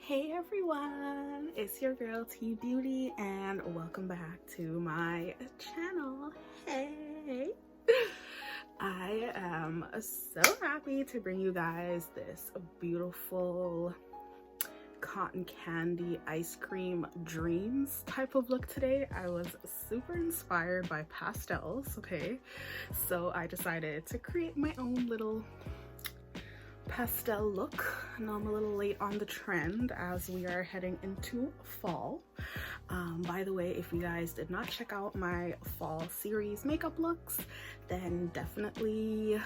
Hey everyone, it's your girl T Beauty and welcome back to my channel. Hey, I am so happy to bring you guys this beautiful cotton candy ice cream dreams type of look today. I was super inspired by pastels, okay, so I decided to create my own little pastel look. Now I'm a little late on the trend as we are heading into fall. By the way, if you guys did not check out my fall series makeup looks, then definitely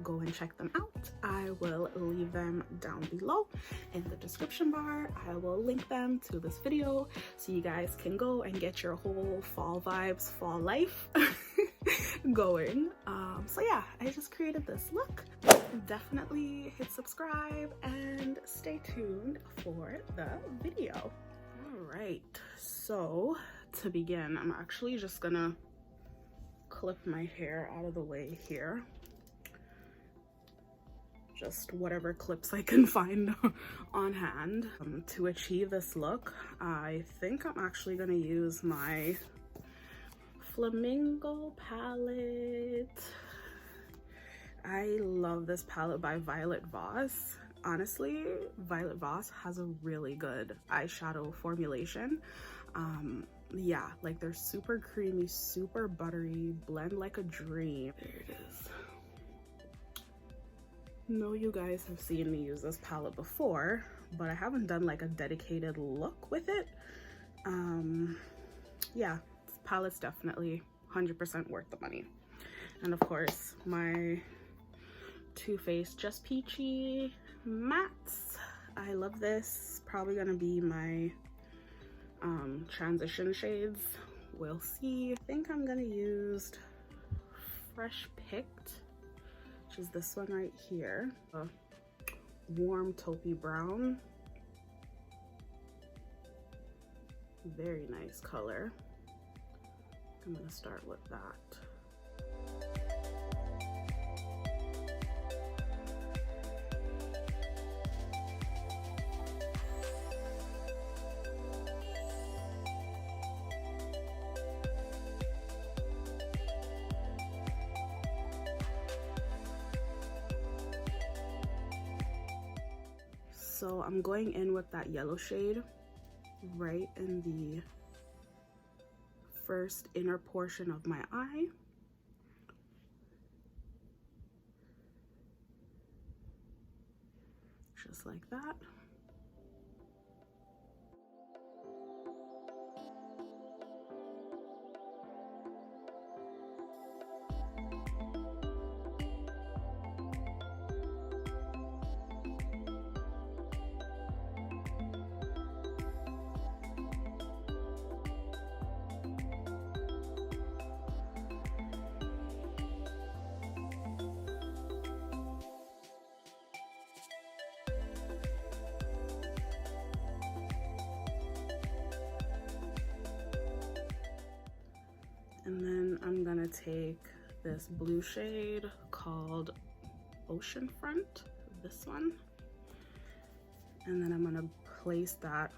go and check them out. I will leave them down below in the description bar. I will link them to this video so you guys can go and get your whole fall vibes, fall life going. So yeah, I just created this look. Definitely hit subscribe and stay tuned for the video. All right, so to begin, I'm actually just gonna clip my hair out of the way here. Just whatever clips I can find on hand. To achieve this look, I think I'm actually gonna use my Flamingo palette. I love this palette by Voss. Honestly, Voss has a really good eyeshadow formulation. Yeah, like they're super creamy, super buttery, blend like a dream. There it is. No, you guys have seen me use this palette before, but I haven't done like a dedicated look with it. Yeah, this palette's definitely 100% worth the money. And of course, my Too Faced Just Peachy mattes. I love this. Probably gonna be my transition shades. We'll see. I think I'm gonna use Fresh Picked, which is this one right here. A warm taupey brown. Very nice color. I'm gonna start with that. So I'm going in with that yellow shade right in the first inner portion of my eye. Just like that. And then I'm gonna take this blue shade called Oceanfront, this one. And then I'm gonna place that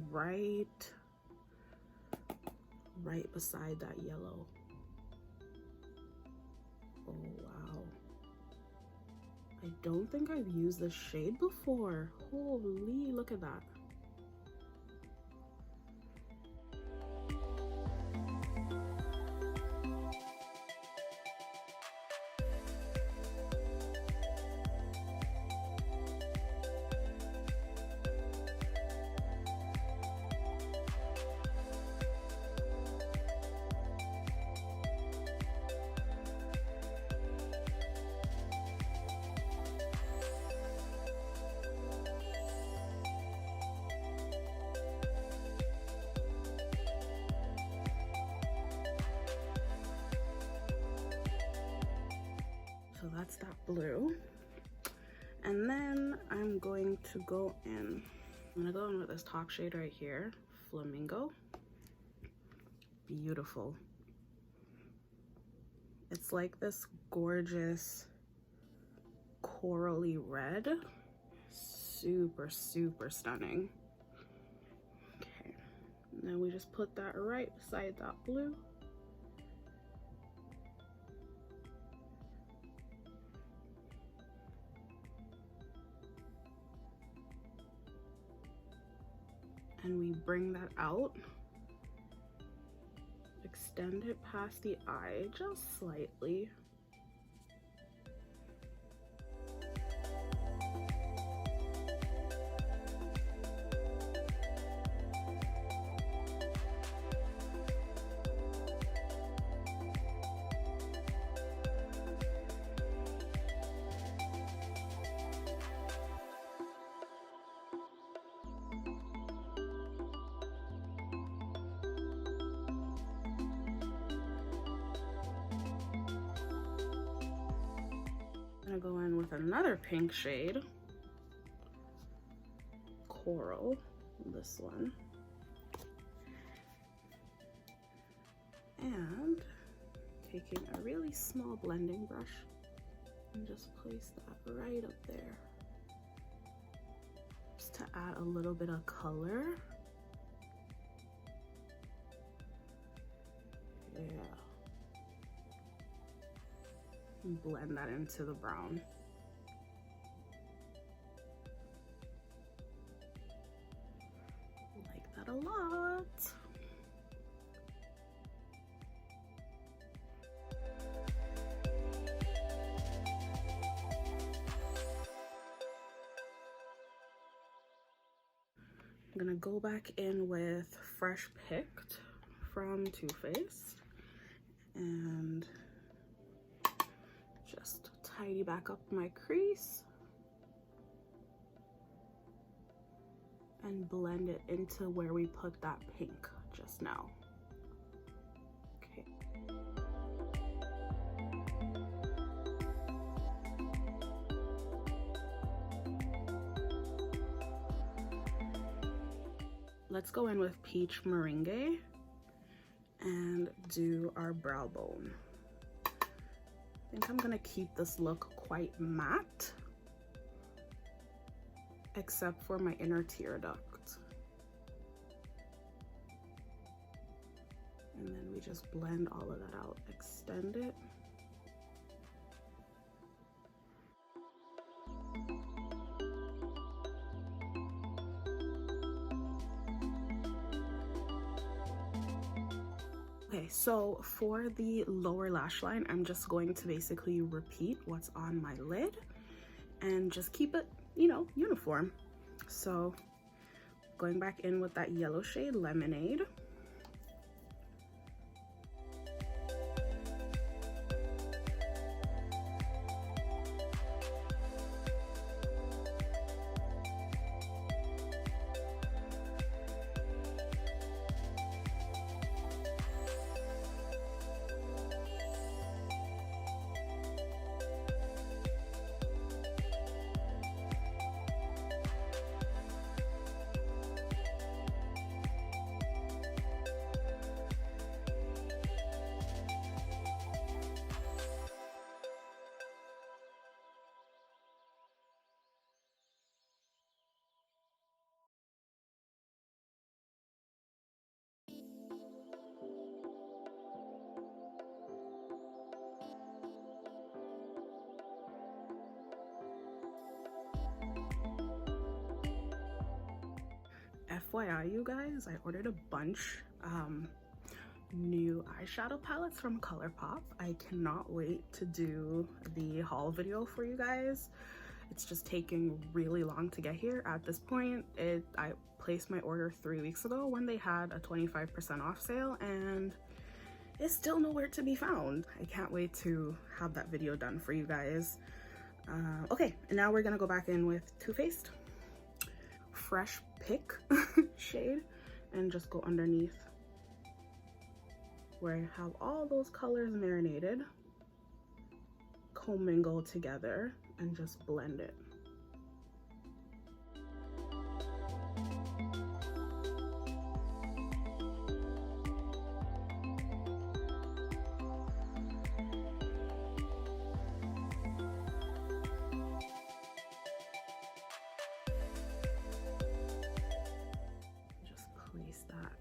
right beside that yellow. Oh, wow. I don't think I've used this shade before. Holy, look at that. So that's that blue. And then I'm going to go in. I'm gonna go in with this top shade right here, Flamingo. Beautiful. It's like this gorgeous corally red. Super, super stunning. And then we just put that right beside that blue. And we bring that out, extend it past the eye just slightly. I'm gonna go in with another pink shade, Coral, this one, and taking a really small blending brush and just place that right up there, just to add a little bit of color. Yeah. And blend that into the brown. Like that a lot. I'm gonna go back in with Fresh Picked from Too Faced and just tidy back up my crease and blend it into where we put that pink just now. Okay. Let's go in with Peach Meringue and do our brow bone. I think I'm gonna keep this look quite matte, except for my inner tear duct. And then we just blend all of that out, extend it. Okay, so for the lower lash line, I'm just going to basically repeat what's on my lid and just keep it, you know, uniform. So going back in with that yellow shade, Lemonade. FYI, you guys, I ordered a bunch new eyeshadow palettes from ColourPop. I cannot wait to do the haul video for you guys. It's just taking really long to get here. At this point, I placed my order 3 weeks ago when they had a 25% off sale, and it's still nowhere to be found. I can't wait to have that video done for you guys. Okay, and now we're gonna go back in with Too Faced Fresh Pick shade and just go underneath where I have all those colors marinated, commingle together, and just blend it. Just place that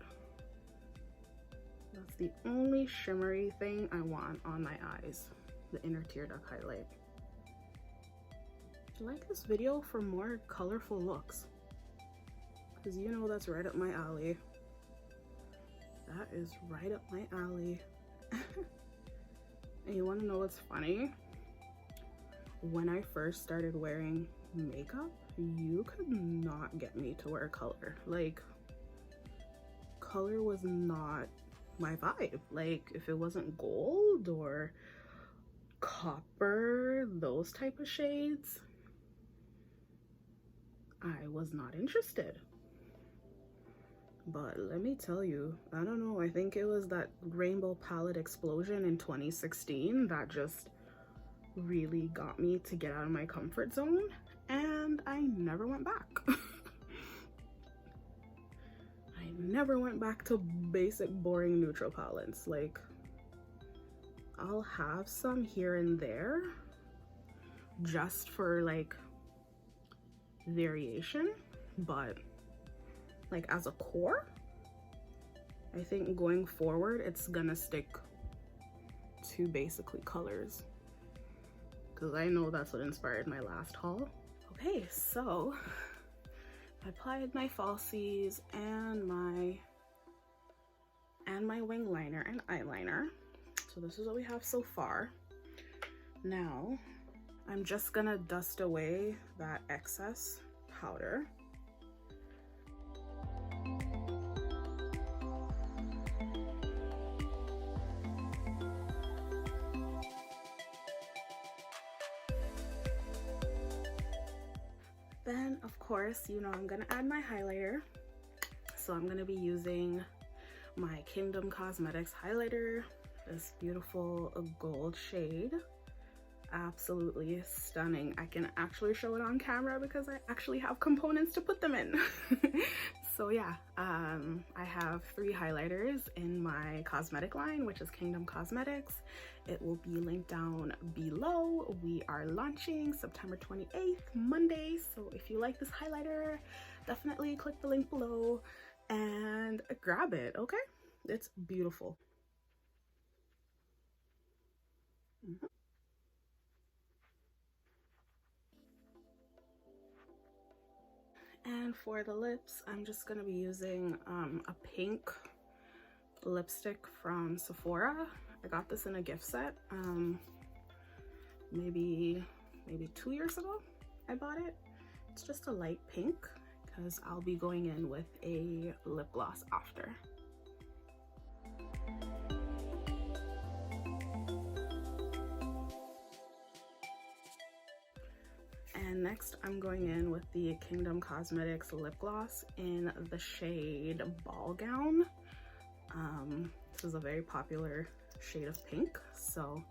the only shimmery thing I want on my eyes, the inner tear duct highlight. Like this video for more colorful looks, because you know that's right up my alley. That is right up my alley. And you want to know what's funny? When I first started wearing makeup, you could not get me to wear color. Like, color was not my vibe. Like, if it wasn't gold or copper, those type of shades, I was not interested. But let me tell you, I don't know, I think it was that rainbow palette explosion in 2016 that just really got me to get out of my comfort zone, and I never went back. I never went back to basic boring neutral palettes. Like, I'll have some here and there just for like variation, but like as a core, I think going forward it's gonna stick to basically colors, because I know that's what inspired my last haul. Okay, so I applied my falsies and my wing liner and eyeliner. So this is what we have so far. Now I'm just gonna dust away that excess powder. Then, of course, you know I'm gonna add my highlighter. So I'm gonna be using my Kingdom Cosmetics highlighter, this beautiful gold shade. Absolutely stunning. I can actually show it on camera because I actually have components to put them in. So yeah, I have 3 highlighters in my cosmetic line, which is Kingdom Cosmetics. It will be linked down below. We are launching September 28th, Monday. So if you like this highlighter, definitely click the link below and grab it, okay? It's beautiful. And for the lips, I'm just gonna be using a pink lipstick from Sephora. I got this in a gift set maybe 2 years ago I bought it. It's just a light pink because I'll be going in with a lip gloss after. And next I'm going in with the Kingdom Cosmetics lip gloss in the shade Ball Gown. This is a very popular shade of pink, so